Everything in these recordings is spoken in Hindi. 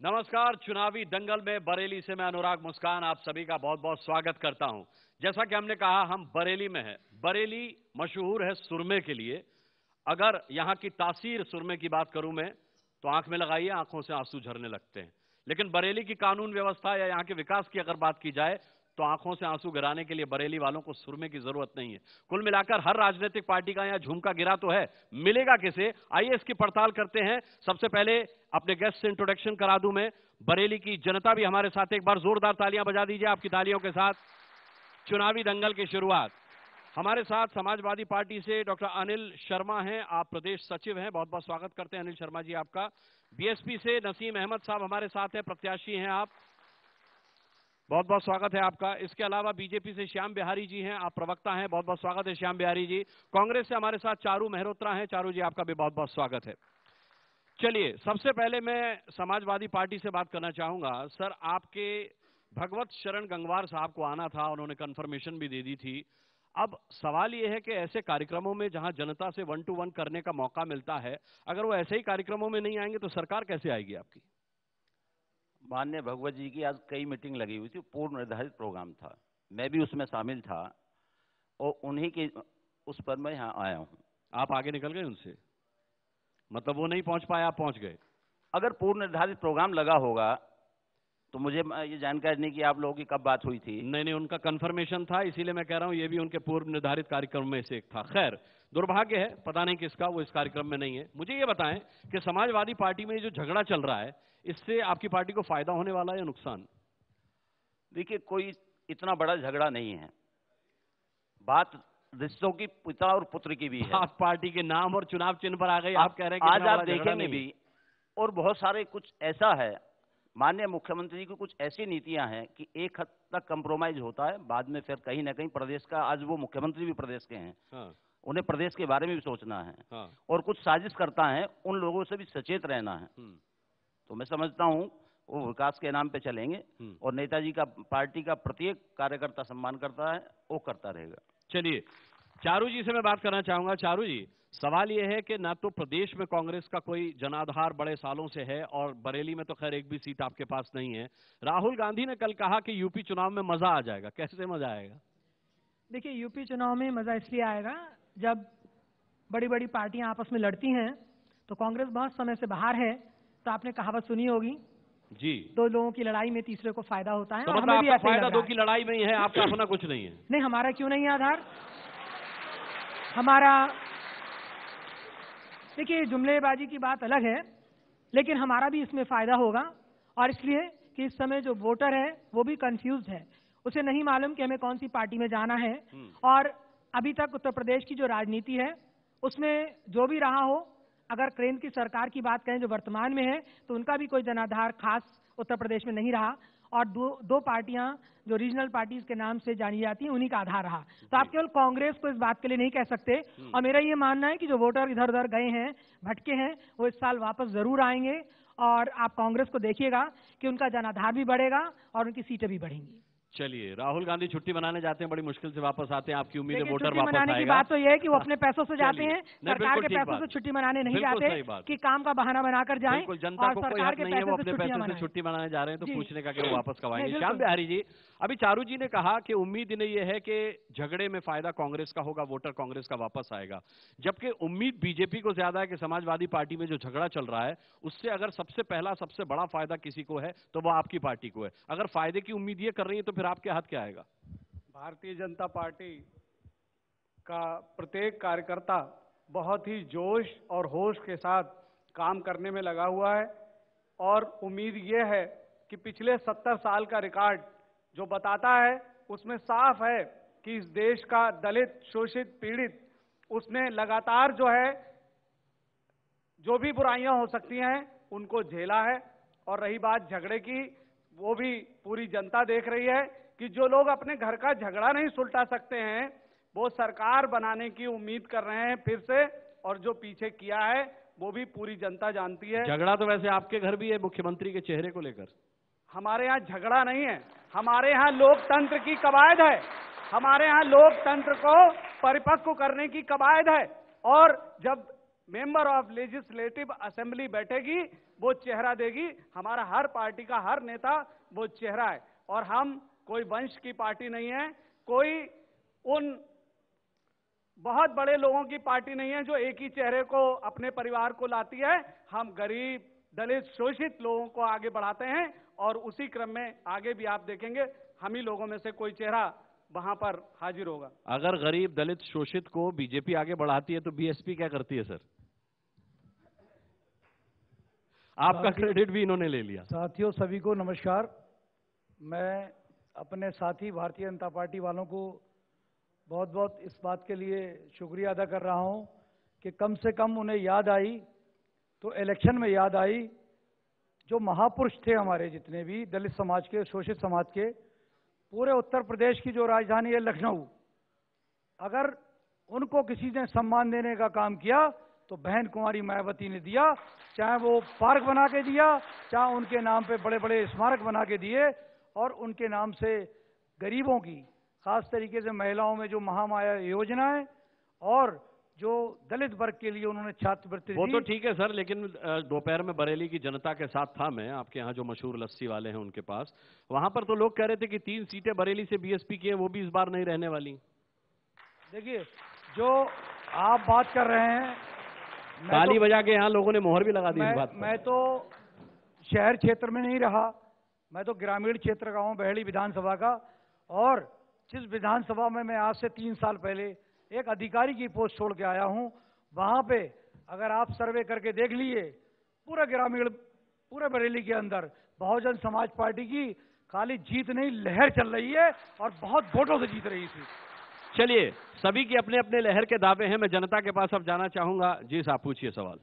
नमस्कार। चुनावी दंगल में बरेली से मैं अनुराग मुस्कान आप सभी का बहुत बहुत स्वागत करता हूं। जैसा कि हमने कहा, हम बरेली में हैं। बरेली मशहूर है सुरमे के लिए। अगर यहां की तासीर सुरमे की बात करूं मैं, तो आंख में लगाइए, आंखों से आंसू झरने लगते हैं। लेकिन बरेली की कानून व्यवस्था या यहां के विकास की अगर बात की जाए, तो आंखों से आंसू गिराने के लिए बरेली वालों को सुरमे की जरूरत नहीं है। कुल मिलाकर हर राजनीतिक पार्टी का यहां झुमका गिरा तो है, मिलेगा किसे? आइए इसकी पड़ताल करते हैं। सबसे पहले अपने गेस्ट से इंट्रोडक्शन करा दूं मैं। बरेली की जनता भी हमारे साथ, एक बार जोरदार तालियां बजा दीजिए आपकी तालियों के साथ। चुनावी दंगल की शुरुआत हमारे साथ समाजवादी पार्टी से डॉक्टर अनिल शर्मा हैं, आप प्रदेश सचिव हैं। बहुत बहुत स्वागत करते हैं अनिल शर्मा जी आपका। बीएसपी से नसीम अहमद साहब हमारे साथ हैं, प्रत्याशी हैं आप, बहुत बहुत स्वागत है आपका। इसके अलावा बीजेपी से श्याम बिहारी जी हैं, आप प्रवक्ता हैं, बहुत बहुत स्वागत है श्याम बिहारी जी। कांग्रेस से हमारे साथ चारू मेहरोत्रा हैं, चारू जी आपका भी बहुत बहुत स्वागत है। चलिए, सबसे पहले मैं समाजवादी पार्टी से बात करना चाहूंगा। सर, आपके भगवत शरण गंगवार साहब को आना था, उन्होंने कंफर्मेशन भी दे दी थी। अब सवाल यह है कि ऐसे कार्यक्रमों में जहां जनता से 1 to 1 करने का मौका मिलता है, अगर वो ऐसे ही कार्यक्रमों में नहीं आएंगे तो सरकार कैसे आएगी आपकी? माननीय भगवत जी की आज कई मीटिंग लगी हुई थी, पूर्व निर्धारित प्रोग्राम था, मैं भी उसमें शामिल था और उन्हीं के उस पर मैं यहाँ आया हूँ। आप आगे निकल गए उनसे? मतलब वो नहीं पहुंच पाए, आप पहुंच गए? अगर पूर्व निर्धारित प्रोग्राम लगा होगा तो मुझे ये जानकारी नहीं कि आप लोगों की कब बात हुई थी। नहीं, उनका कंफर्मेशन था, इसीलिए मैं कह रहा हूं ये भी उनके पूर्व निर्धारित कार्यक्रम में से एक था। खैर, दुर्भाग्य है, पता नहीं किसका, वो इस कार्यक्रम में नहीं है। मुझे ये बताएं कि समाजवादी पार्टी में जो झगड़ा चल रहा है, इससे आपकी पार्टी को फायदा होने वाला है या नुकसान? देखिए, कोई इतना बड़ा झगड़ा नहीं है, बात रिश्तों की पिता और पुत्र की भी है। आप पार्टी के नाम और चुनाव चिन्ह पर आ गए, आप कह रहे हैं कि आज आप देखेंगे भी, और बहुत सारे कुछ ऐसा है, माननीय मुख्यमंत्री की कुछ ऐसी नीतियां हैं कि एक हद तक कंप्रोमाइज होता है, बाद में फिर कहीं ना कहीं प्रदेश का, आज वो मुख्यमंत्री भी प्रदेश के हैं। हाँ। उन्हें प्रदेश के बारे में भी सोचना है। हाँ। और कुछ साजिश करता है, उन लोगों से भी सचेत रहना है। तो मैं समझता हूं वो विकास के नाम पे चलेंगे और नेताजी का, पार्टी का प्रत्येक कार्यकर्ता सम्मान करता है, वो करता रहेगा। चलिए, चारू जी से मैं बात करना चाहूंगा। चारू जी, सवाल यह है कि ना तो प्रदेश में कांग्रेस का कोई जनाधार बड़े सालों से है, और बरेली में तो खैर एक भी सीट आपके पास नहीं है। राहुल गांधी ने कल कहा कि यूपी चुनाव में मजा आ जाएगा, कैसे मजा आएगा? देखिए, यूपी चुनाव में मजा इसलिए आएगा जब बड़ी बड़ी पार्टियां आपस में लड़ती हैं, तो कांग्रेस बहुत समय से बाहर है, तो आपने कहावत सुनी होगी जी, दो लोगों की लड़ाई में तीसरे को फायदा होता है। तो मतलब आपका फायदा दो की लड़ाई में ही है, आपका अपना कुछ नहीं है? नहीं, हमारा क्यों नहीं है आधार? हमारा, देखिए, जुमलेबाजी की बात अलग है, लेकिन हमारा भी इसमें फायदा होगा। और इसलिए कि इस समय जो वोटर है वो भी कंफ्यूज है, उसे नहीं मालूम कि हमें कौन सी पार्टी में जाना है। और अभी तक उत्तर प्रदेश की जो राजनीति है उसमें जो भी रहा हो, अगर केंद्र की सरकार की बात करें जो वर्तमान में है, तो उनका भी कोई जनाधार खास उत्तर प्रदेश में नहीं रहा, और दो पार्टियां जो रीजनल पार्टीज के नाम से जानी जाती हैं, उन्हीं का आधार रहा। तो आप केवल कांग्रेस को इस बात के लिए नहीं कह सकते। और मेरा ये मानना है कि जो वोटर इधर उधर गए हैं, भटके हैं, वो इस साल वापस जरूर आएंगे, और आप कांग्रेस को देखिएगा कि उनका जनाधार भी बढ़ेगा और उनकी सीटें भी बढ़ेंगी। चलिए, राहुल गांधी छुट्टी मनाने जाते हैं, बड़ी मुश्किल से वापस आते हैं, आपकी उम्मीद है वोटर वापस मनाने की बात तो यह है कि वो अपने पैसों से जाते हैं, सरकार के पैसों से छुट्टी मनाने नहीं जाते कि काम का बहाना बनाकर जाएं। बिल्कुल, जनता को कोई हक नहीं है, वो अपने पैसों से छुट्टी मनाने जा रहे हैं, तो पूछने का कि वो वापस कब आएंगे। श्याम बिहारी जी, अभी चारू जी ने कहा कि उम्मीद इन्हें यह है कि झगड़े में फायदा कांग्रेस का होगा, वोटर कांग्रेस का वापस आएगा, जबकि उम्मीद बीजेपी को ज्यादा है कि समाजवादी पार्टी में जो झगड़ा चल रहा है उससे अगर सबसे पहला सबसे बड़ा फायदा किसी को है तो वह आपकी पार्टी को है। अगर फायदे की उम्मीद ये कर रही है तो फिर आपके हाथ क्या आएगा? भारतीय जनता पार्टी का प्रत्येक कार्यकर्ता बहुत ही जोश और होश के साथ काम करने में लगा हुआ है, और उम्मीद ये है कि पिछले 70 साल का रिकॉर्ड जो बताता है उसमें साफ है कि इस देश का दलित, शोषित, पीड़ित, उसने लगातार जो है जो भी बुराइयां हो सकती हैं उनको झेला है। और रही बात झगड़े की, वो भी पूरी जनता देख रही है कि जो लोग अपने घर का झगड़ा नहीं सुलटा सकते हैं, वो सरकार बनाने की उम्मीद कर रहे हैं फिर से, और जो पीछे किया है वो भी पूरी जनता जानती है। झगड़ा तो वैसे आपके घर भी है, मुख्यमंत्री के चेहरे को लेकर। हमारे यहाँ झगड़ा नहीं है, हमारे यहाँ लोकतंत्र की कवायद है, हमारे यहाँ लोकतंत्र को परिपक्व करने की कवायद है। और जब मेंबर ऑफ लेजिस्लेटिव असेंबली बैठेगी, वो चेहरा देगी। हमारा हर पार्टी का हर नेता वो चेहरा है, और हम कोई वंश की पार्टी नहीं है, कोई उन बहुत बड़े लोगों की पार्टी नहीं है जो एक ही चेहरे को अपने परिवार को लाती है। हम गरीब, दलित, शोषित लोगों को आगे बढ़ाते हैं, और उसी क्रम में आगे भी आप देखेंगे हम ही लोगों में से कोई चेहरा वहां पर हाजिर होगा। अगर गरीब, दलित, शोषित को बीजेपी आगे बढ़ाती है तो बीएसपी क्या करती है सर? आपका क्रेडिट भी इन्होंने ले लिया। साथियों, सभी को नमस्कार। मैं अपने साथी भारतीय जनता पार्टी वालों को बहुत बहुत इस बात के लिए शुक्रिया अदा कर रहा हूं कि कम से कम उन्हें याद आई, तो इलेक्शन में याद आई, जो महापुरुष थे हमारे, जितने भी दलित समाज के, शोषित समाज के, पूरे उत्तर प्रदेश की जो राजधानी है लखनऊ, अगर उनको किसी ने सम्मान देने का काम किया तो बहन कुमारी मायावती ने दिया। चाहे वो पार्क बना के दिया, चाहे उनके नाम पे बड़े बड़े स्मारक बना के दिए, और उनके नाम से गरीबों की, खास तरीके से महिलाओं में जो महामाया योजना है, और जो दलित वर्ग के लिए उन्होंने छात्रवृत्ति दी। वो तो ठीक है सर, लेकिन दोपहर में बरेली की जनता के साथ था मैं, आपके यहाँ जो मशहूर लस्सी वाले हैं उनके पास, वहां पर तो लोग कह रहे थे कि 3 सीटें बरेली से बीएसपी की हैं, वो भी इस बार नहीं रहने वाली। देखिए, जो आप बात कर रहे हैं, ताली बजा के यहाँ लोगों ने मोहर भी लगा दी इस बात पर। मैं तो शहर क्षेत्र में नहीं रहा, मैं तो ग्रामीण क्षेत्र का हूँ, बहेड़ी विधानसभा का, और जिस विधानसभा में मैं आज से 3 साल पहले एक अधिकारी की पोस्ट छोड़ के आया हूँ, वहां पे अगर आप सर्वे करके देख लिए, पूरे ग्रामीण, पूरे बरेली के अंदर बहुजन समाज पार्टी की खाली जीत नहीं, लहर चल रही है, और बहुत वोटों से जीत रही थी। चलिए, सभी के अपने अपने लहर के दावे हैं। मैं जनता के पास अब जाना चाहूंगा। जी साहब, पूछिए सवाल।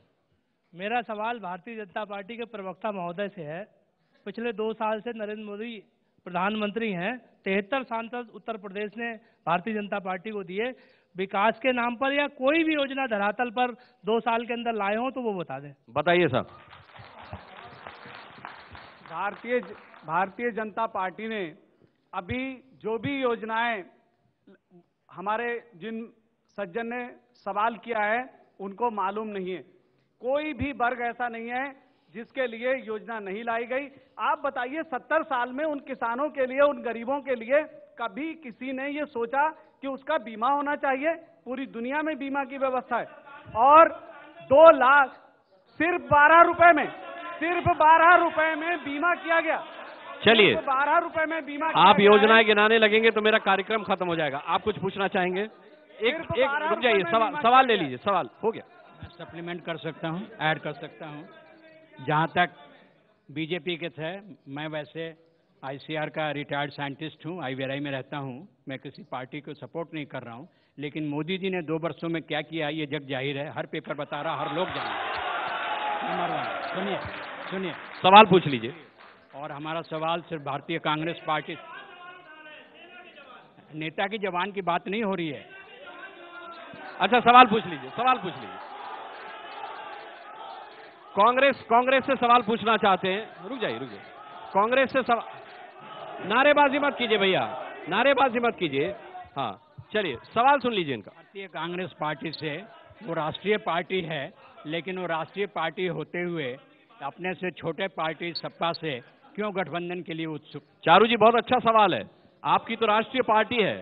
मेरा सवाल भारतीय जनता पार्टी के प्रवक्ता महोदय से है। पिछले 2 साल से नरेंद्र मोदी प्रधानमंत्री हैं, 73 सांसद उत्तर प्रदेश ने भारतीय जनता पार्टी को दिए। विकास के नाम पर या कोई भी योजना धरातल पर 2 साल के अंदर लाए हो तो वो बता दें। बताइए साहब। भारतीय जनता पार्टी ने अभी जो भी योजनाएं, हमारे जिन सज्जन ने सवाल किया है उनको मालूम नहीं है। कोई भी वर्ग ऐसा नहीं है जिसके लिए योजना नहीं लाई गई। आप बताइए, 70 साल में उन किसानों के लिए, उन गरीबों के लिए कभी किसी ने ये सोचा कि उसका बीमा होना चाहिए? पूरी दुनिया में बीमा की व्यवस्था है, और 2 लाख सिर्फ 12 रुपए में, सिर्फ 12 रुपए में बीमा किया गया। चलिए, 12 रुपए में बीमा आप योजनाएं गिनाने लगेंगे तो मेरा कार्यक्रम खत्म हो जाएगा। आप कुछ पूछना चाहेंगे? एक रुक जाइए, सवाल ले लीजिए। सवाल हो गया। मैं सप्लीमेंट कर सकता हूं, ऐड कर सकता हूं। जहां तक बीजेपी के थे, मैं वैसे आईसीआर का रिटायर्ड साइंटिस्ट हूं, आईवीआरआई में रहता हूं। मैं किसी पार्टी को सपोर्ट नहीं कर रहा हूं, लेकिन मोदी जी ने 2 वर्षों में क्या किया ये जग जाहिर है, हर पेपर बता रहा, हर लोग जान। नंबर 1, सुनिए सवाल पूछ लीजिए। और हमारा सवाल सिर्फ भारतीय कांग्रेस पार्टी नेता की जवान की बात नहीं हो रही है। अच्छा, सवाल पूछ लीजिए, सवाल पूछ लीजिए। कांग्रेस से सवाल पूछना चाहते हैं? रुक जाइए। कांग्रेस से सवाल, नारेबाजी मत कीजिए भैया, नारेबाजी मत कीजिए। हाँ, चलिए सवाल सुन लीजिए इनका। भारतीय कांग्रेस पार्टी से, वो राष्ट्रीय पार्टी है, लेकिन वो राष्ट्रीय पार्टी होते हुए अपने से छोटे पार्टी सपा से क्यों गठबंधन के लिए उत्सुक? चारू जी, बहुत अच्छा सवाल है। आपकी तो राष्ट्रीय पार्टी है,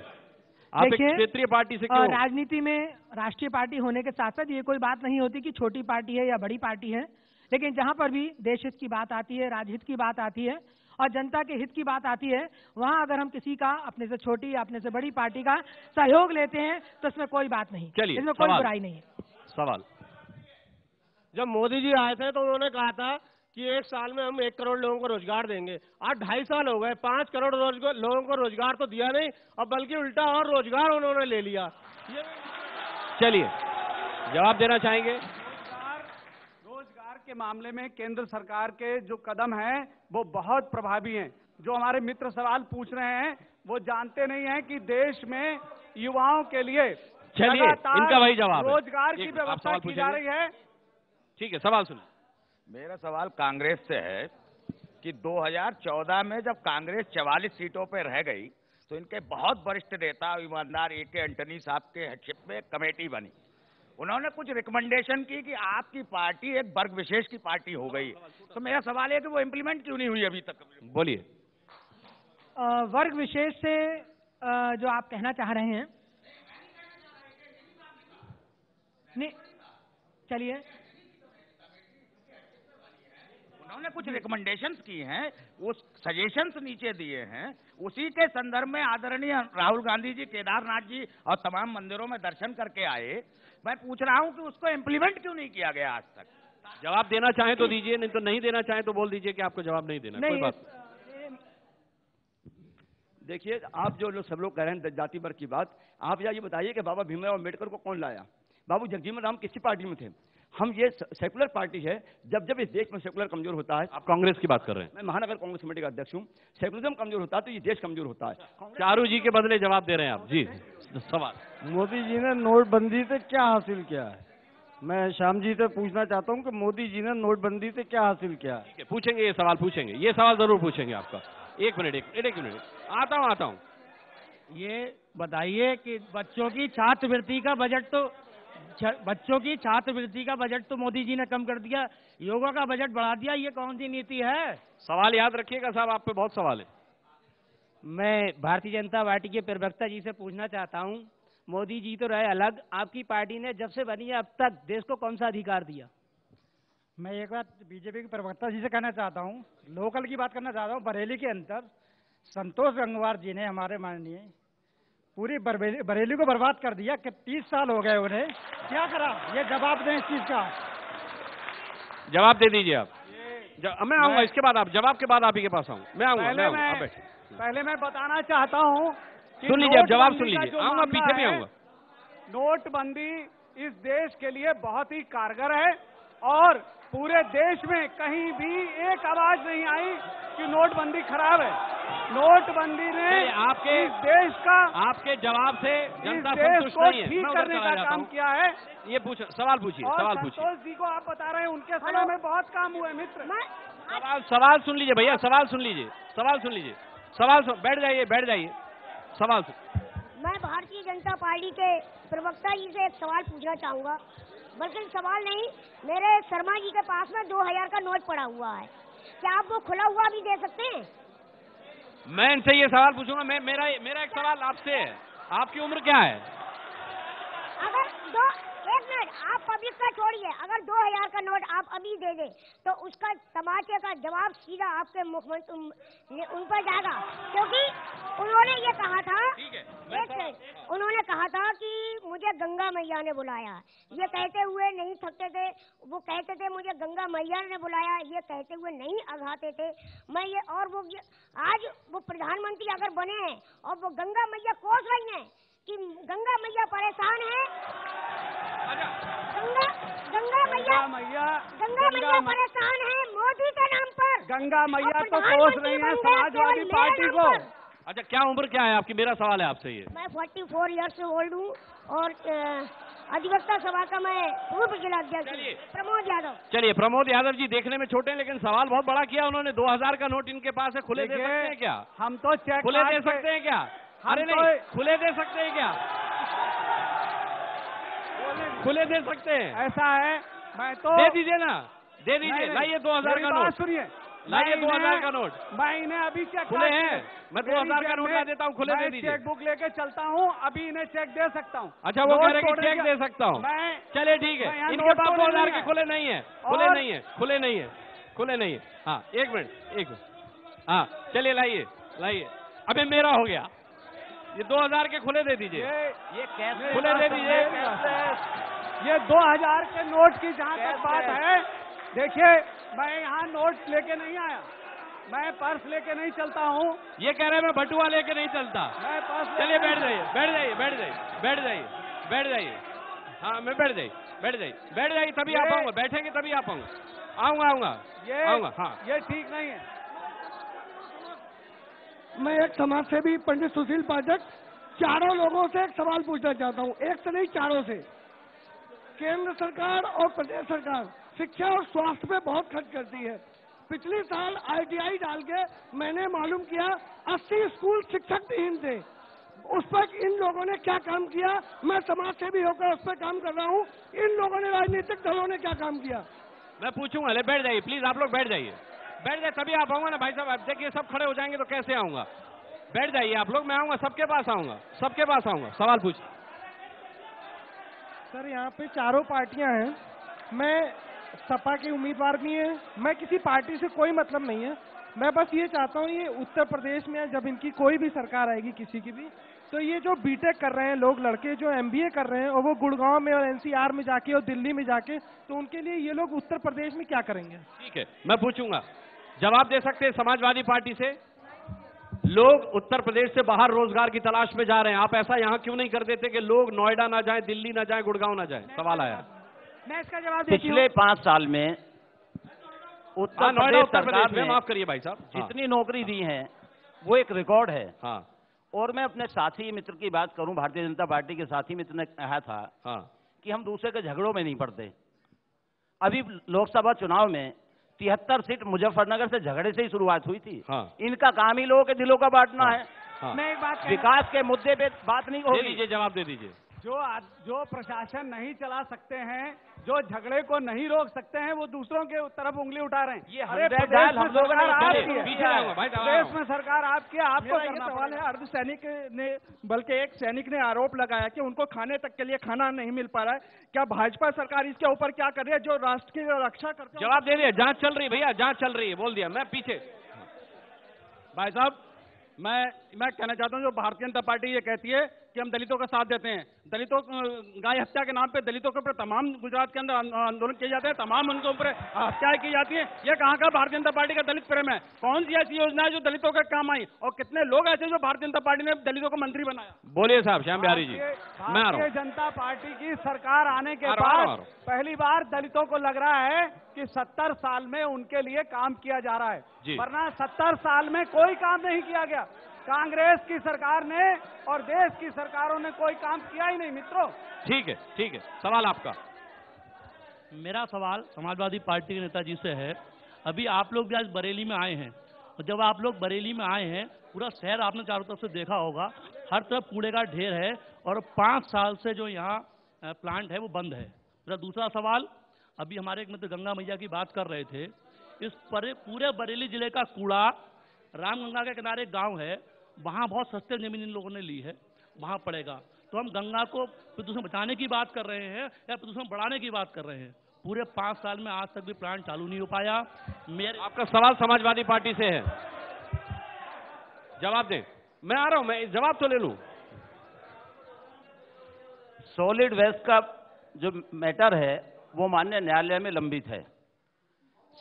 आप एक क्षेत्रीय पार्टी से क्यों? राजनीति में राष्ट्रीय पार्टी होने के साथ साथ ये कोई बात नहीं होती कि छोटी पार्टी है या बड़ी पार्टी है, लेकिन जहां पर भी देश हित की बात आती है, राज्य हित की बात आती है और जनता के हित की बात आती है, वहां अगर हम किसी का, अपने से छोटी या अपने से बड़ी पार्टी का सहयोग लेते हैं तो इसमें कोई बात नहीं, चलिए, इसमें कोई बुराई नहीं है। सवाल। जब मोदी जी आए थे तो उन्होंने कहा था कि 1 साल में हम 1 करोड़ लोगों को रोजगार देंगे। आज 2.5 साल हो गए, 5 करोड़ लोगों को रोजगार तो दिया नहीं, और बल्कि उल्टा और रोजगार उन्होंने ले लिया। चलिए, जवाब देना चाहेंगे? रोजगार के मामले में केंद्र सरकार के जो कदम हैं वो बहुत प्रभावी हैं। जो हमारे मित्र सवाल पूछ रहे हैं वो जानते नहीं हैं कि देश में युवाओं के लिए, चलिए इनका वही जवाब है, रोजगार की व्यवस्था की जा रही है। ठीक है, सवाल सुनिए। मेरा सवाल कांग्रेस से है कि 2014 में जब कांग्रेस 44 सीटों पर रह गई तो इनके बहुत वरिष्ठ नेता ईमानदार ए.के. एंटनी साहब के हेडशिप में कमेटी बनी। उन्होंने कुछ रिकमेंडेशन की कि आपकी पार्टी एक वर्ग विशेष की पार्टी हो गई, तो मेरा सवाल है कि वो इम्प्लीमेंट क्यों नहीं हुई अभी तक? बोलिए। वर्ग विशेष से जो आप कहना चाह रहे हैं, नहीं, चलिए, उन्होंने कुछ रिकमेंडेशंस की हैं, वो सजेशंस नीचे दिए हैं, उसी के संदर्भ में आदरणीय राहुल गांधी जी केदारनाथ जी और तमाम मंदिरों में दर्शन करके आए। मैं पूछ रहा हूं कि उसको इम्प्लीमेंट क्यों नहीं किया गया आज तक? जवाब देना चाहें तो दीजिए, नहीं तो नहीं देना चाहें तो बोल दीजिए कि आपको जवाब नहीं देना। कोई बात। देखिए, आप जो लोग सब लोग कह रहे हैं जाति वर्ग की बात, आप ये बताइए कि बाबा भीमराव अम्बेडकर को कौन लाया? बाबू जगजीवन राम किसी पार्टी में थे? हम ये सेकुलर पार्टी है। जब इस देश में सेकुलर कमजोर होता है, आप कांग्रेस की बात कर रहे हैं? मैं महानगर कांग्रेस कमेटी का अध्यक्ष हूँ। सेकुलरिज्म कमजोर होता है तो ये देश कमजोर होता है। चारू जी के बदले जवाब दे रहे हैं आप। जी, सवाल। मोदी जी ने नोटबंदी से क्या हासिल किया है? मैं श्याम जी से पूछना चाहता हूं कि मोदी जी ने नोटबंदी से क्या हासिल किया है? पूछेंगे, ये सवाल पूछेंगे, ये सवाल जरूर पूछेंगे आपका। एक मिनट, आता हूं। ये बताइए कि बच्चों की छात्रवृत्ति का बजट तो मोदी जी ने कम कर दिया, योगा का बजट बढ़ा दिया, ये कौन सी नीति है? सवाल याद रखिएगा साहब, आप पे बहुत सवाल है। मैं भारतीय जनता पार्टी के प्रवक्ता जी से पूछना चाहता हूं, मोदी जी तो रहे अलग, आपकी पार्टी ने जब से बनी है अब तक देश को कौन सा अधिकार दिया? मैं एक बात बीजेपी के प्रवक्ता जी से कहना चाहता हूं, लोकल की बात करना चाहता हूं। बरेली के अंदर संतोष गंगवार जी ने, हमारे माननीय, पूरी बरेली को बर्बाद कर दिया कि 30 साल हो गए उन्हें, क्या करा? ये जवाब दें इस चीज का। जवाब दे दीजिए आप। मैं आऊंगा इसके बाद, आप जवाब के बाद आप ही के पास आऊँ। मैं आऊंगा। पहले मैं बताना चाहता हूँ, सुन लीजिए, अब जवाब सुन लीजिए, आऊंगा, पीछे भी आऊंगा। नोटबंदी इस देश के लिए बहुत ही कारगर है और पूरे देश में कहीं भी एक आवाज नहीं आई कि नोटबंदी खराब है। नोटबंदी ने आपके इस देश का, आपके जवाब से जनता संतुष्ट नहीं है, ठीक करने का काम किया है। ये सवाल पूछिए, सवाल पूछिए। संतोष जी को आप बता रहे हैं उनके समय में बहुत काम हुए मित्र। सवाल सुन लीजिए भैया, सवाल सुन लीजिए। बैठ जाइए। सवाल सुन। मैं भारतीय जनता पार्टी के प्रवक्ता जी से एक सवाल पूछना चाहूंगा, बल्कि सवाल नहीं, मेरे शर्मा जी के पास में 2000 का नोट पड़ा हुआ है, क्या आप वो खुला हुआ भी दे सकते हैं? मैं इनसे ये सवाल पूछूंगा। मेरा एक सवाल आपसे है, आपकी उम्र क्या है? अगर एक मिनट, आप पब्लिक का छोड़िए, अगर 2000 का नोट आप अभी दे दे तो उसका तमाचे का जवाब सीधा आपके मुख्यमंत्री उन पर जाएगा, क्योंकि उन्होंने ये कहा था, उन्होंने कहा था कि मुझे गंगा मैया ने बुलाया। ये कहते हुए नहीं थकते थे, वो कहते थे मुझे गंगा मैया ने बुलाया, ये कहते हुए नहीं अघाते थे। मैं ये और वो आज वो प्रधानमंत्री अगर बने हैं और वो गंगा मैया कोस रही हैं कि गंगा मैया परेशान है, गंगा मैया परेशान है मोदी के नाम पर। गंगा मैया तो कोस रही है समाजवादी पार्टी को। अच्छा, क्या उम्र क्या है आपकी? मेरा सवाल है आपसे ये। मैं 44 ईयर्स ओल्ड हूँ और अधिवक्ता सभा का मैं पूर्व जिला अध्यक्ष प्रमोद यादव। चलिए, प्रमोद यादव जी देखने में छोटे हैं लेकिन सवाल बहुत बड़ा किया उन्होंने। 2000 का नोट इनके पास है, खुले दे सकते हैं क्या? हम तो चेक खुले दे सकते हैं क्या? अरे नहीं, खुले दे सकते हैं क्या? खुले दे सकते हैं? ऐसा है, मैं तो दे दीजिए ना, दे दीजिए। लाइए 2000 का नोट, सुनिए, लाइए 2000 का नोट। मैं इन्हें अभी चेक खुले हैं, मैं 2000 का नोट ला देता हूँ, खुले दे दीजिए। चेक बुक लेके चलता हूँ, अभी इन्हें चेक दे सकता हूँ। अच्छा, वो कह रहे हैं कि चेक दे सकता हूँ। चलिए ठीक है, इनके पास 2000 के खुले नहीं है, खुले नहीं है। हाँ, एक मिनट। हाँ, चलिए लाइए। अबे मेरा हो गया, ये 2000 के खुले दे दीजिए। ये कैसे खुले दे दीजिए। ये 2000 के नोट की जहाँ तक बात है, देखिए मैं यहाँ नोट लेके नहीं आया, मैं पर्स लेके नहीं चलता हूँ। ये कह रहे हैं मैं बटुआ लेके नहीं चलता। मैं पर्स। चलिए बैठ जाइए। हाँ, मैं बैठ जाइए, तभी आप आऊंगा, बैठेंगे तभी आप आऊंगा। आऊंगा। हाँ, ये ठीक नहीं है। मैं एक समाज सेवी पंडित सुशील पाठक, चारों लोगों से एक सवाल पूछना चाहता हूँ, एक से नहीं चारों से। केंद्र सरकार और प्रदेश सरकार शिक्षा और स्वास्थ्य पे बहुत खर्च करती है। पिछले साल ITI डाल के मैंने मालूम किया 80 स्कूल शिक्षक विहीन थे। उस पर इन लोगों ने क्या काम किया, मैं समाज सेवी होकर उस पर काम कर रहा हूँ, इन लोगों ने राजनीतिक दलों ने क्या काम किया। मैं पूछूंगा, ले बैठ जाइए प्लीज, आप लोग बैठ जाइए, बैठ जाइए तभी आप आऊंगा ना भाई साहब। देखिए सब खड़े हो जाएंगे तो कैसे आऊंगा, बैठ जाइए आप लोग, मैं आऊंगा, सबके पास आऊंगा, सबके पास आऊंगा। सवाल पूछ। सर यहाँ पे चारों पार्टियां हैं, मैं सपा के उम्मीदवार भी हैं, मैं किसी पार्टी से कोई मतलब नहीं है, मैं बस ये चाहता हूँ ये उत्तर प्रदेश में जब इनकी कोई भी सरकार आएगी किसी की भी, तो ये जो बीटेक कर रहे हैं लोग, लड़के जो एमबीए कर रहे हैं और वो गुड़गांव में और एनसीआर में जाके और दिल्ली में जाके, तो उनके लिए ये लोग उत्तर प्रदेश में क्या करेंगे। ठीक है, मैं पूछूंगा, जवाब दे सकते हैं समाजवादी पार्टी से। लोग उत्तर प्रदेश से बाहर रोजगार की तलाश में जा रहे हैं, आप ऐसा यहां क्यों नहीं कर देते कि लोग नोएडा ना जाएं, दिल्ली ना जाएं, गुड़गांव ना जाएं। सवाल आया, मैं इसका जवाब देती हूं। पिछले 5 साल में उत्तर प्रदेश सरकार ने, माफ करिए भाई साहब, जितनी नौकरी दी है वो एक रिकॉर्ड है। हाँ। और मैं अपने साथी मित्र की बात करूं, भारतीय जनता पार्टी के साथी मित्र ने कहा था कि हम दूसरे के झगड़ों में नहीं पड़ते। अभी लोकसभा चुनाव में 73 सीट मुजफ्फरनगर से झगड़े से ही शुरुआत हुई थी। इनका काम ही लोगों के दिलों का बांटना है। मैं एक बात, विकास के मुद्दे पे बात नहीं होगी। दे दीजिए, जवाब दे दीजिए। जो प्रशासन नहीं चला सकते हैं, जो झगड़े को नहीं रोक सकते हैं, वो दूसरों के तरफ उंगली उठा रहे हैं। ये प्रदेश में सरकार आपकी है, आपको सवाल है। अर्धसैनिक ने, बल्कि एक सैनिक ने आरोप लगाया कि उनको खाने तक के लिए खाना नहीं मिल पा रहा है। क्या भाजपा सरकार इसके ऊपर क्या कर रही है, जो राष्ट्र की रक्षा करते हैं? जवाब दे दिया, जांच चल रही है भैया, जांच चल रही है, बोल दिया। मैं पीछे भाई साहब, मैं कहना चाहता हूं, जो भारतीय जनता पार्टी ये कहती है कि हम दलितों का साथ देते हैं, दलितों गाय हत्या के नाम पे दलितों के ऊपर तमाम गुजरात के अंदर आंदोलन किए जाते हैं, तमाम उनके ऊपर हत्याएं की जाती हैं। ये कहाँ का भारतीय जनता पार्टी का दलित प्रेम है? कौन सी ऐसी योजना है जो दलितों के काम आई, और कितने लोग ऐसे जो भारतीय जनता पार्टी ने दलितों को मंत्री बनाया? बोलिए साहब, श्याम बिहारी जी। भारतीय जनता पार्टी की सरकार आने के बाद पहली बार दलितों को लग रहा है कि 70 साल में उनके लिए काम किया जा रहा है, वरना 70 साल में कोई काम नहीं किया गया। कांग्रेस की सरकार ने और देश की सरकारों ने कोई काम किया ही नहीं मित्रों। ठीक है, ठीक है, सवाल आपका। मेरा सवाल समाजवादी पार्टी के नेताजी से है। अभी आप लोग भी आज बरेली में आए हैं, और जब आप लोग बरेली में आए हैं, पूरा शहर आपने चारों तरफ से देखा होगा, हर तरफ कूड़े का ढेर है, और 5 साल से जो यहाँ प्लांट है वो बंद है। मेरा दूसरा सवाल, अभी हमारे एक मित्र गंगा मैया की बात कर रहे थे, इस पूरे बरेली जिले का कूड़ा रामगंगा के किनारे गांव है, वहां बहुत सस्ते जमीन इन लोगों ने ली है, वहां पड़ेगा। तो हम गंगा को प्रदूषण बचाने की बात कर रहे हैं या प्रदूषण बढ़ाने की बात कर रहे हैं? पूरे 5 साल में आज तक भी प्लांट चालू नहीं हो पाया। आपका सवाल समाजवादी पार्टी से है, जवाब दें। मैं आ रहा हूं, मैं जवाब तो ले लूं। सॉलिड वेस्ट का जो मैटर है वो माननीय न्यायालय में लंबित है।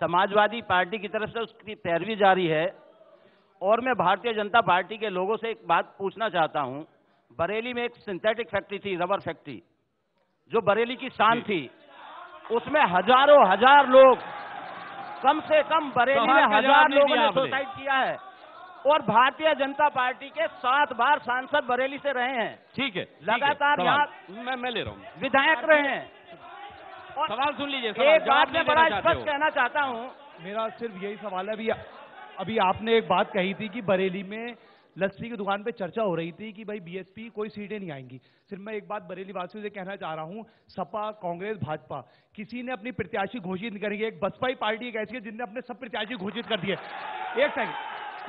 समाजवादी पार्टी की तरफ से उसकी पैरवी जारी है, और मैं भारतीय जनता पार्टी के लोगों से एक बात पूछना चाहता हूं। बरेली में एक सिंथेटिक फैक्ट्री थी, रबर फैक्ट्री, जो बरेली की शान थी, उसमें हजारों हजार लोग, कम से कम बरेली में 1000 लोगों ने सुसाइड किया है, और भारतीय जनता पार्टी के 7 बार सांसद बरेली से रहे हैं। ठीक है, लगातार यहाँ मैं ले रहा हूँ, विधायक रहे हैं। और सवाल सुन लीजिए, एक बात मैं बड़ा स्पष्ट कहना चाहता हूँ, मेरा सिर्फ यही सवाल है। अभी आपने एक बात कही थी कि बरेली में लस्सी की दुकान पे चर्चा हो रही थी कि भाई बीएसपी कोई सीटें नहीं आएंगी। सिर्फ मैं एक बात बरेली वासियों से कहना चाह रहा हूं, सपा, कांग्रेस, भाजपा किसी ने अपनी प्रत्याशी घोषित नहीं करेंगे। एक बसपा ही पार्टी एक ऐसी है जिनने अपने सब प्रत्याशी घोषित कर दिए। एक सेकंड,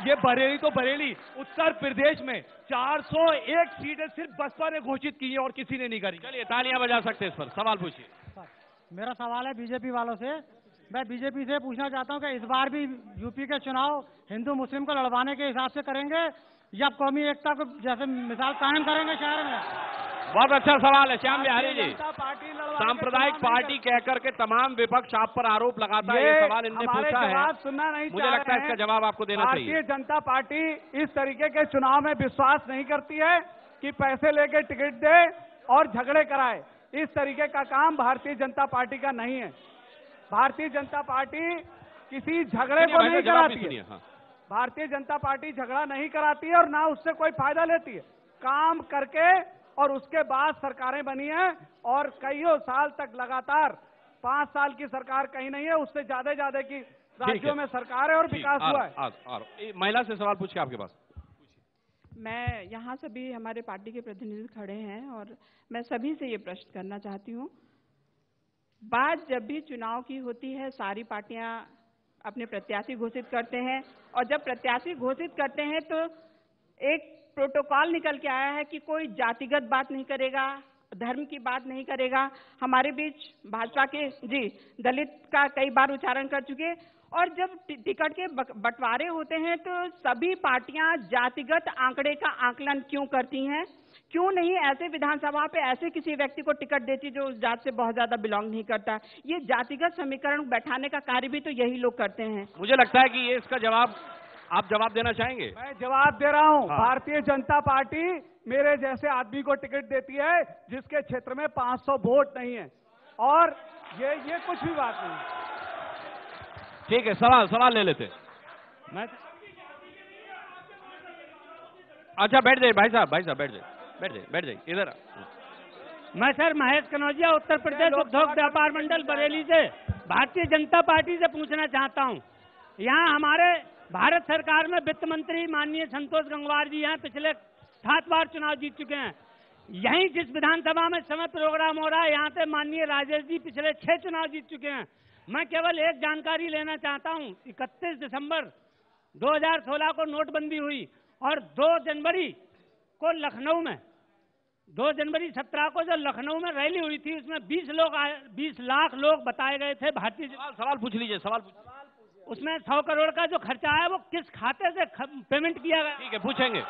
ये बरेली तो बरेली, उत्तर प्रदेश में 401 सीटें सिर्फ बसपा ने घोषित की है और किसी ने नहीं करी। चलिए तालियां बजा सकते हैं इस पर। सवाल पूछिए। मेरा सवाल है बीजेपी वालों से। मैं बीजेपी से पूछना चाहता हूं कि इस बार भी यूपी के चुनाव हिंदू मुस्लिम को लड़वाने के हिसाब से करेंगे या कौमी एकता को जैसे मिसाल कायम करेंगे शहर में? बहुत अच्छा सवाल है श्याम बिहारी जी। सांप्रदायिक पार्टी कहकर के तमाम विपक्ष आप पर आरोप लगाता है, ये सवाल इनने पूछा है, सुनना नहीं, मुझे लगता है इसका जवाब आपको देना चाहिए। भारतीय जनता पार्टी इस तरीके के चुनाव में विश्वास नहीं करती है कि पैसे लेके टिकट दे और झगड़े कराए। इस तरीके का काम भारतीय जनता पार्टी का नहीं है। भारतीय जनता पार्टी किसी झगड़े को नहीं कराती है। भारतीय जनता पार्टी झगड़ा नहीं कराती है और ना उससे कोई फायदा लेती है। काम करके और उसके बाद सरकारें बनी हैं, और कईयों साल तक लगातार 5 साल की सरकार कहीं नहीं है, उससे ज्यादा की राज्यों में सरकार है और विकास हुआ है। महिला से सवाल पूछिए आपके पास। मैं यहाँ सभी हमारे पार्टी के प्रतिनिधि खड़े हैं और मैं सभी से ये प्रश्न करना चाहती हूँ। बात जब भी चुनाव की होती है, सारी पार्टियां अपने प्रत्याशी घोषित करते हैं और जब प्रत्याशी घोषित करते हैं तो एक प्रोटोकॉल निकल के आया है कि कोई जातिगत बात नहीं करेगा, धर्म की बात नहीं करेगा। हमारे बीच भाजपा के दलित का कई बार उच्चारण कर चुके, और जब टिकट के बंटवारे होते हैं तो सभी पार्टियां जातिगत आंकड़े का आकलन क्यों करती हैं? क्यों नहीं ऐसे विधानसभा पे ऐसे किसी व्यक्ति को टिकट देती जो उस जात से बहुत ज्यादा बिलोंग नहीं करता? ये जातिगत समीकरण बैठाने का कार्य भी तो यही लोग करते हैं। मुझे लगता है कि ये इसका जवाब आप जवाब देना चाहेंगे? मैं जवाब दे रहा हूं। हाँ। भारतीय जनता पार्टी मेरे जैसे आदमी को टिकट देती है जिसके क्षेत्र में 500 वोट नहीं है, और ये कुछ भी बात नहीं। ठीक है, सवाल ले लेते। अच्छा बैठ जाइए भाई साहब बैठ जाइए इधर। मैं सर महेश कनौजिया, उत्तर प्रदेश उद्योग व्यापार मंडल बरेली से भारतीय जनता पार्टी से पूछना चाहता हूं। यहाँ हमारे भारत सरकार में वित्त मंत्री माननीय संतोष गंगवार जी यहाँ पिछले 7 बार चुनाव जीत चुके हैं। यहीं जिस विधानसभा में समय प्रोग्राम हो रहा है, यहाँ से माननीय राजेश जी पिछले 6 चुनाव जीत चुके हैं। मैं केवल एक जानकारी लेना चाहता हूं। 31 दिसंबर 2016 को नोटबंदी हुई और 2 जनवरी को लखनऊ में 2 जनवरी 17 को जो लखनऊ में रैली हुई थी उसमें 20 लाख लोग बताए गए थे। भारतीय सवाल पूछ लीजिए। उसमें 100 करोड़ का जो खर्चा है वो किस खाते से पेमेंट किया गया? ठीक है, पूछेंगे।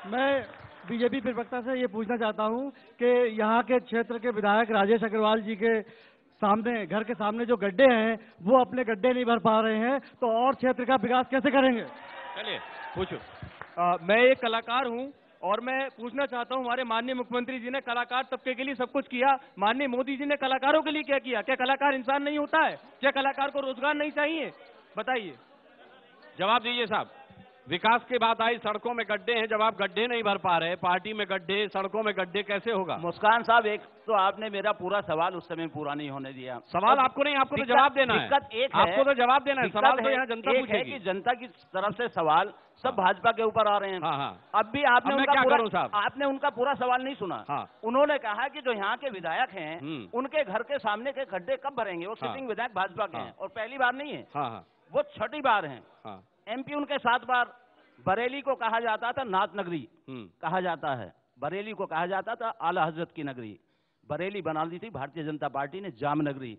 मैं बीजेपी प्रवक्ता से ये पूछना चाहता हूँ कि यहाँ के क्षेत्र के विधायक राजेश अग्रवाल जी के सामने, घर के सामने जो गड्ढे हैं वो अपने गड्ढे नहीं भर पा रहे हैं, तो और क्षेत्र का विकास कैसे करेंगे? चलिए पूछो। मैं एक कलाकार हूं और मैं पूछना चाहता हूं, हमारे माननीय मुख्यमंत्री जी ने कलाकार तबके के लिए सब कुछ किया, माननीय मोदी जी ने कलाकारों के लिए क्या किया? क्या कलाकार इंसान नहीं होता है? क्या कलाकार को रोजगार नहीं चाहिए? बताइए, जवाब दीजिए साहब। विकास की बात आई, सड़कों में गड्ढे हैं, जब आप गड्ढे नहीं भर पा रहे, पार्टी में गड्ढे, सड़कों में गड्ढे, कैसे होगा? मुस्कान साहब, एक तो आपने मेरा पूरा सवाल उस समय पूरा नहीं होने दिया। सवाल आपको नहीं, आपको तो जवाब देना है। दिक्कत एक है, आपको तो जवाब देना है। सवाल तो यहाँ जनता पूछेगी। है कि जनता की तरफ से सवाल सब भाजपा के ऊपर आ रहे हैं। हाँ। अब भी आपने उनका पूरा सवाल नहीं सुना। हाँ। उन्होंने कहा कि जो यहाँ के विधायक हैं उनके घर के सामने के गड्ढे कब भरेंगे? वो सिटिंग विधायक भाजपा के हैं और पहली बार नहीं है, वो 6ठी बार है। MP उनके 7 बार। बरेली को कहा जाता था नाथ नगरी, कहा जाता है। बरेली को कहा जाता था आला हजरत की नगरी। बरेली बना दी थी भारतीय जनता पार्टी ने जाम नगरी।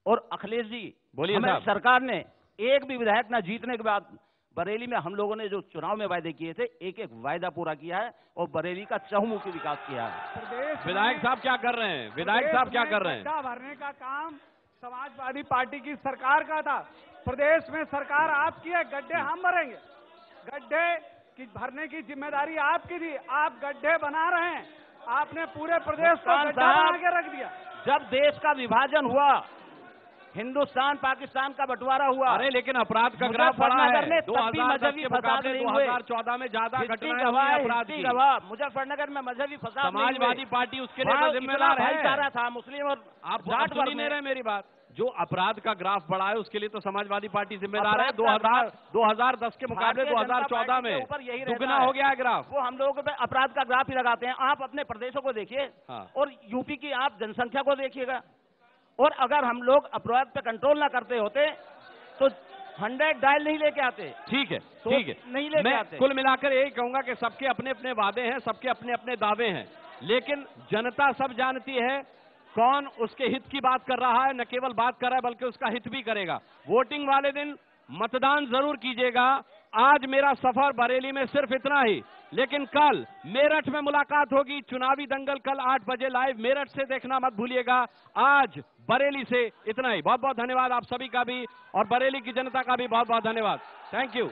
और अखिलेश जी, हमारी सरकार ने एक भी विधायक ना जीतने के बाद बरेली में हम लोगों ने जो चुनाव में वायदे किए थे, एक एक वायदा पूरा किया है और बरेली का चहुमुखी विकास किया है। विधायक साहब क्या कर रहे हैं? विधायक साहब क्या कर रहे हैं? गड्ढा भरने का काम समाजवादी पार्टी की सरकार का था। प्रदेश में सरकार आपकी है, गड्ढे हम भरेंगे। गड्ढे की भरने की जिम्मेदारी आपकी थी, आप गड्ढे बना रहे हैं। आपने पूरे प्रदेश को गड्ढा बना के रख दिया। जब देश का विभाजन हुआ, हिंदुस्तान पाकिस्तान का बंटवारा हुआ, अरे लेकिन अपराध का ग्राफ बढ़ा है। 2014 में ज्यादा घटनाएं हुई अपराध की। मुजफ्फरनगर में मजहबी फसाद, समाजवादी पार्टी उसके लिए जिम्मेदार है। भाईचारा था मुस्लिम और आप सुन नहीं रहे मेरी बात। जो अपराध का ग्राफ बढ़ा है उसके लिए तो समाजवादी पार्टी जिम्मेदार है। 2010 के मुकाबले 2014 में दुगना हो गया है ग्राफ। वो हम लोगों पे अपराध का ग्राफ ही लगाते हैं। आप अपने प्रदेशों को देखिए और यूपी की आप जनसंख्या को देखिएगा। और अगर हम लोग अपराध पे कंट्रोल ना करते होते तो 100 डायल नहीं लेके आते। ठीक है, नहीं लेके आते। कुल मिलाकर यही कहूंगा कि सबके अपने अपने वादे हैं, सबके अपने अपने दावे हैं, लेकिन जनता सब जानती है कौन उसके हित की बात कर रहा है। न केवल बात कर रहा है बल्कि उसका हित भी करेगा। वोटिंग वाले दिन मतदान जरूर कीजिएगा। आज मेरा सफर बरेली में सिर्फ इतना ही, लेकिन कल मेरठ में मुलाकात होगी। चुनावी दंगल कल 8 बजे लाइव मेरठ से देखना मत भूलिएगा। आज बरेली से इतना ही। बहुत बहुत धन्यवाद आप सभी का भी और बरेली की जनता का भी बहुत बहुत धन्यवाद। Thank you.